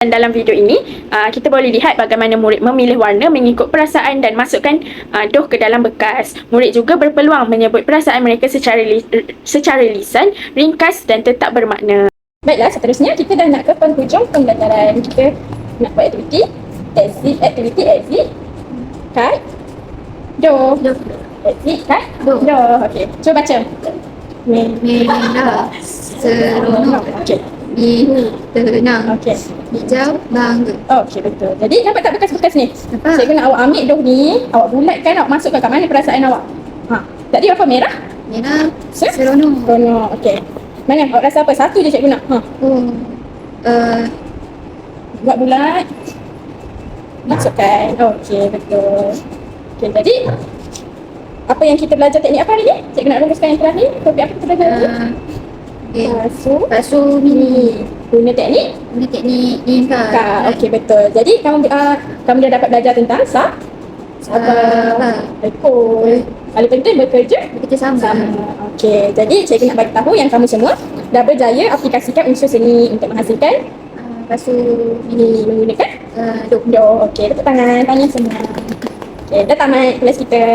Dan dalam video ini, kita boleh lihat bagaimana murid memilih warna mengikut perasaan dan masukkan doh ke dalam bekas. Murid juga berpeluang menyebut perasaan mereka secara lisan, ringkas dan tetap bermakna. Baiklah, seterusnya kita dah nak ke penghujung pembelajaran. Kita nak buat aktiviti. Exit. Kat. Doh. Exit. Kat. Doh. Okey. Cuba baca. Merah seronok, biru tenang, hijau bangga. Okey, betul. Jadi dapat tak bekas-bekas ni? Dapat. Cikgu nak awak ambil doh ni, awak bulatkan, awak masukkan kat mana perasaan awak. Tadi apa? Merah? Merah seronok. Seronok. Okey. Mana? Awak rasa apa? Satu je cikgu nak. Buat bulat. Masukkan. Okey, betul. Okey, jadi apa yang kita belajar teknik apa hari ni? Cikgu nak rumuskan yang terakhir. Topik apa kita belajar hari ni? Pasu mini. Guna teknik Lingkar. Okey, betul. Jadi kamu dah dapat belajar tentang ekor. Paling penting bekerja sama. Okey, jadi cikgu nak bagi tahu yang kamu semua dah berjaya aplikasikan unsur seni untuk menghasilkan Pasu ini menggunakan doh. Okey, tepuk tangan semua. Okey, dah tamat kelas kita.